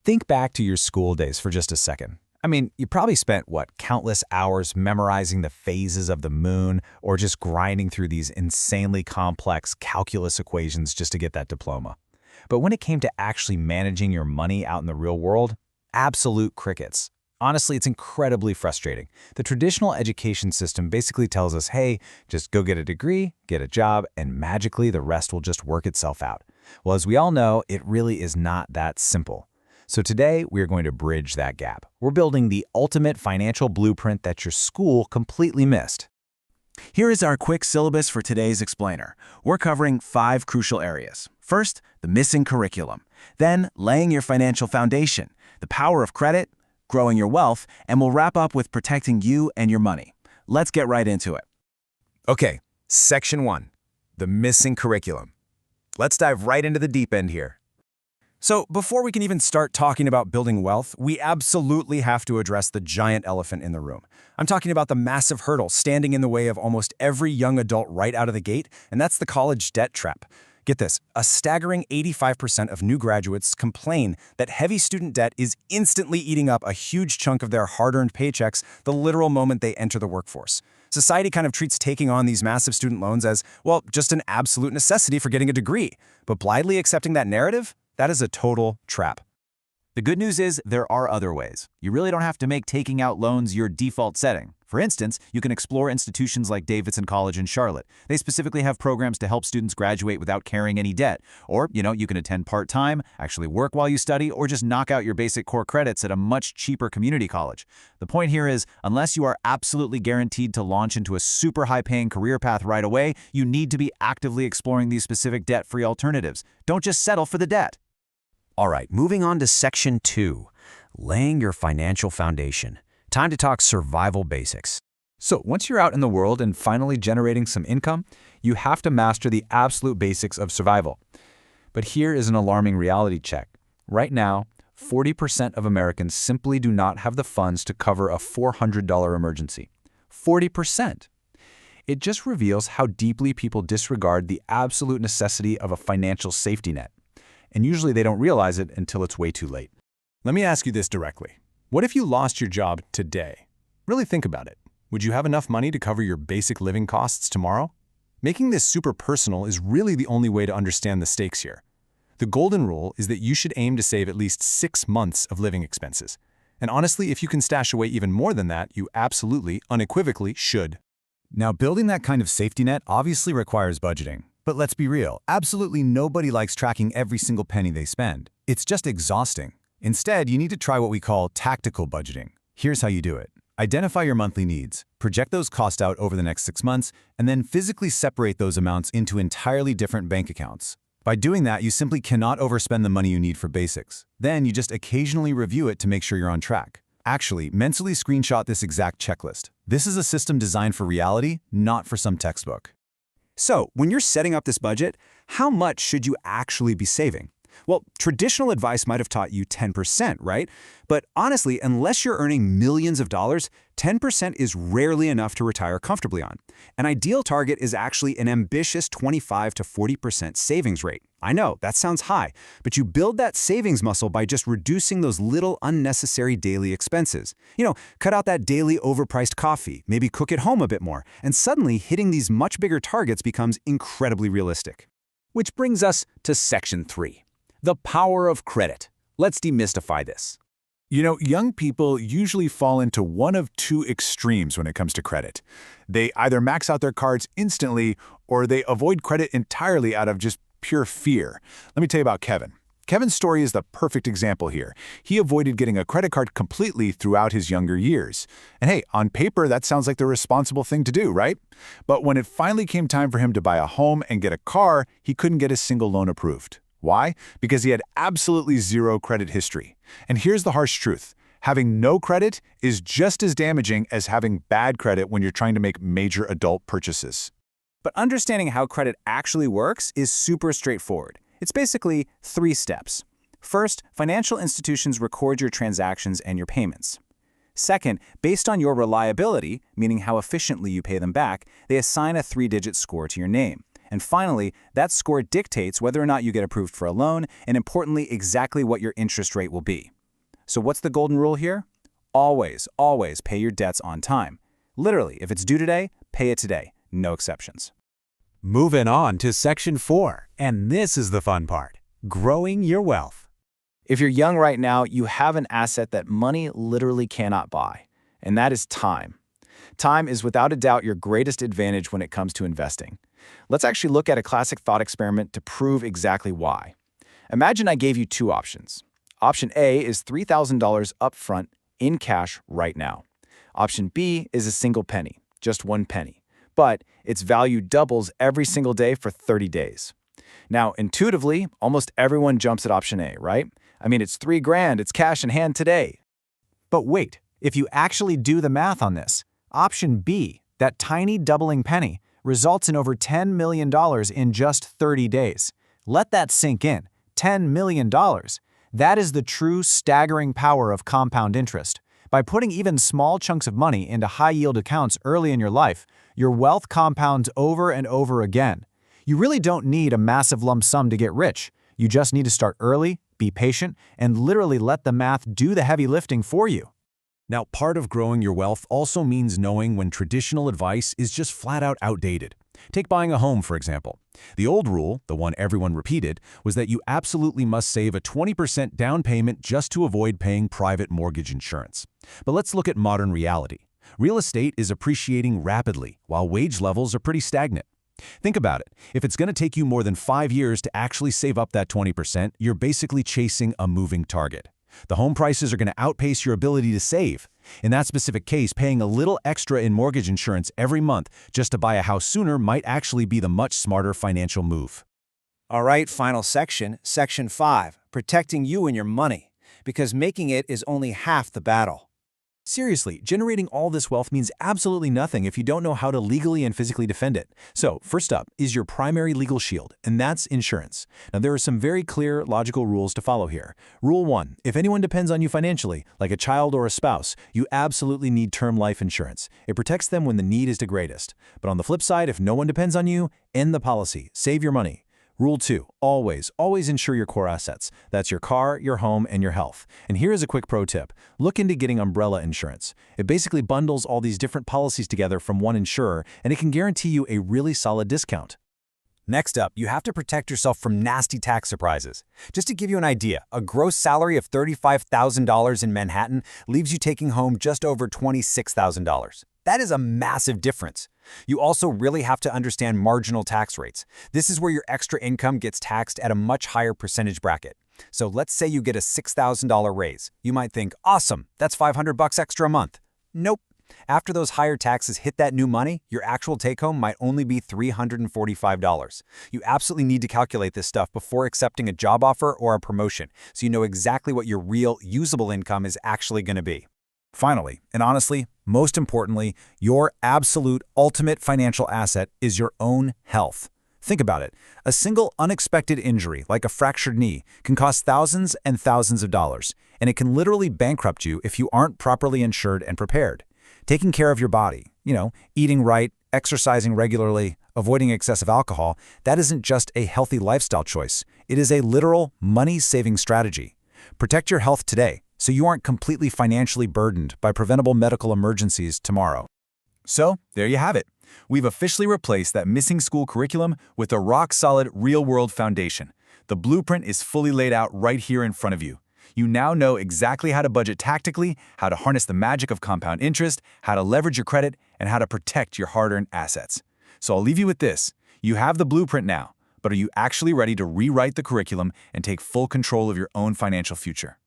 Think back to your school days for just a second. I mean, you probably spent, countless hours memorizing the phases of the moon or just grinding through these insanely complex calculus equations just to get that diploma. But when it came to actually managing your money out in the real world, absolute crickets. Honestly, it's incredibly frustrating. The traditional education system basically tells us, hey, just go get a degree, get a job, and magically the rest will just work itself out. Well, as we all know, it really is not that simple. So today, we are going to bridge that gap. We're building the ultimate financial blueprint that your school completely missed. Here is our quick syllabus for today's explainer. We're covering 5 crucial areas. First, the missing curriculum. Then, laying your financial foundation, the power of credit, growing your wealth, and we'll wrap up with protecting you and your money. Let's get right into it. Okay, Section 1, the missing curriculum. Let's dive right into the deep end here. So before we can even start talking about building wealth, we absolutely have to address the giant elephant in the room. I'm talking about the massive hurdle standing in the way of almost every young adult right out of the gate, and that's the college debt trap. Get this, a staggering 85% of new graduates complain that heavy student debt is instantly eating up a huge chunk of their hard-earned paychecks the literal moment they enter the workforce. Society kind of treats taking on these massive student loans as, well, just an absolute necessity for getting a degree. But blindly accepting that narrative? That is a total trap. The good news is there are other ways. You really don't have to make taking out loans your default setting. For instance, you can explore institutions like Davidson College in Charlotte. They specifically have programs to help students graduate without carrying any debt. Or, you can attend part-time, actually work while you study, or just knock out your basic core credits at a much cheaper community college. The point here is, unless you are absolutely guaranteed to launch into a super high-paying career path right away, you need to be actively exploring these specific debt-free alternatives. Don't just settle for the debt. All right, moving on to Section 2, laying your financial foundation. Time to talk survival basics. So once you're out in the world and finally generating some income, you have to master the absolute basics of survival. But here is an alarming reality check. Right now, 40% of Americans simply do not have the funds to cover a $400 emergency. 40%. It just reveals how deeply people disregard the absolute necessity of a financial safety net. And usually they don't realize it until it's way too late. Let me ask you this directly. What if you lost your job today? Really think about it. Would you have enough money to cover your basic living costs tomorrow? Making this super personal is really the only way to understand the stakes here. The golden rule is that you should aim to save at least 6 months of living expenses. And honestly, if you can stash away even more than that, you absolutely, unequivocally should. Now, building that kind of safety net obviously requires budgeting. But let's be real, absolutely nobody likes tracking every single penny they spend. It's just exhausting. Instead, you need to try what we call tactical budgeting. Here's how you do it. Identify your monthly needs, project those costs out over the next 6 months, and then physically separate those amounts into entirely different bank accounts. By doing that, you simply cannot overspend the money you need for basics. Then you just occasionally review it to make sure you're on track. Actually, mentally screenshot this exact checklist. This is a system designed for reality, not for some textbook. So, when you're setting up this budget, how much should you actually be saving? Well, traditional advice might have taught you 10%, right? But honestly, unless you're earning millions of dollars, 10% is rarely enough to retire comfortably on. An ideal target is actually an ambitious 25 to 40% savings rate. I know, that sounds high, but you build that savings muscle by just reducing those little unnecessary daily expenses. Cut out that daily overpriced coffee, maybe cook at home a bit more, and suddenly hitting these much bigger targets becomes incredibly realistic. Which brings us to Section 3. The power of credit. Let's demystify this. Young people usually fall into one of two extremes when it comes to credit. They either max out their cards instantly or they avoid credit entirely out of just pure fear. Let me tell you about Kevin. Kevin's story is the perfect example here. He avoided getting a credit card completely throughout his younger years. And hey, on paper, that sounds like the responsible thing to do, right? But when it finally came time for him to buy a home and get a car, he couldn't get a single loan approved. Why? Because he had absolutely zero credit history. And here's the harsh truth. Having no credit is just as damaging as having bad credit when you're trying to make major adult purchases. But understanding how credit actually works is super straightforward. It's basically 3 steps. First, financial institutions record your transactions and your payments. Second, based on your reliability, meaning how efficiently you pay them back, they assign a 3-digit score to your name. And finally, that score dictates whether or not you get approved for a loan, and importantly, exactly what your interest rate will be. So what's the golden rule here? Always, always pay your debts on time. Literally, if it's due today, pay it today. No exceptions. Moving on to Section 4, and this is the fun part: growing your wealth. If you're young right now, you have an asset that money literally cannot buy, and that is time. Time is without a doubt your greatest advantage when it comes to investing. Let's actually look at a classic thought experiment to prove exactly why. Imagine I gave you two options. Option A is $3,000 upfront in cash right now. Option B is a single penny, just 1 penny, but its value doubles every single day for 30 days. Now, intuitively, almost everyone jumps at option A, right? I mean, it's $3,000, it's cash in hand today. But wait, if you actually do the math on this, option B, that tiny doubling penny, results in over $10 million in just 30 days. Let that sink in. $10 million. That is the true staggering power of compound interest. By putting even small chunks of money into high-yield accounts early in your life, your wealth compounds over and over again. You really don't need a massive lump sum to get rich. You just need to start early, be patient, and literally let the math do the heavy lifting for you. Now, part of growing your wealth also means knowing when traditional advice is just flat out outdated. Take buying a home, for example. The old rule, the one everyone repeated, was that you absolutely must save a 20% down payment just to avoid paying private mortgage insurance. But let's look at modern reality. Real estate is appreciating rapidly, while wage levels are pretty stagnant. Think about it. If it's going to take you more than 5 years to actually save up that 20%, you're basically chasing a moving target. The home prices are going to outpace your ability to save. In that specific case, paying a little extra in mortgage insurance every month just to buy a house sooner might actually be the much smarter financial move. All right, final section, Section 5, protecting you and your money, because making it is only half the battle. Seriously, generating all this wealth means absolutely nothing if you don't know how to legally and physically defend it. So, first up is your primary legal shield, and that's insurance. Now, there are some very clear, logical rules to follow here. Rule 1, if anyone depends on you financially, like a child or a spouse, you absolutely need term life insurance. It protects them when the need is the greatest. But on the flip side, if no one depends on you, end the policy. Save your money. Rule 2, always insure your core assets. That's your car, your home, and your health. And here is a quick pro tip. Look into getting umbrella insurance. It basically bundles all these different policies together from one insurer, and it can guarantee you a really solid discount. Next up, you have to protect yourself from nasty tax surprises. Just to give you an idea, a gross salary of $35,000 in Manhattan leaves you taking home just over $26,000. That is a massive difference. You also really have to understand marginal tax rates. This is where your extra income gets taxed at a much higher percentage bracket. So let's say you get a $6,000 raise. You might think, awesome, that's $500 extra a month. Nope. After those higher taxes hit that new money, your actual take-home might only be $345. You absolutely need to calculate this stuff before accepting a job offer or a promotion, so you know exactly what your real, usable income is actually going to be. Finally, and honestly, most importantly, your absolute ultimate financial asset is your own health. Think about it. A single unexpected injury, like a fractured knee, can cost thousands and thousands of dollars, and it can literally bankrupt you if you aren't properly insured and prepared. Taking care of your body, eating right, exercising regularly, avoiding excessive alcohol, that isn't just a healthy lifestyle choice. It is a literal money-saving strategy. Protect your health today, so you aren't completely financially burdened by preventable medical emergencies tomorrow. So, there you have it. We've officially replaced that missing school curriculum with a rock-solid, real-world foundation. The blueprint is fully laid out right here in front of you. You now know exactly how to budget tactically, how to harness the magic of compound interest, how to leverage your credit, and how to protect your hard-earned assets. So I'll leave you with this. You have the blueprint now, but are you actually ready to rewrite the curriculum and take full control of your own financial future?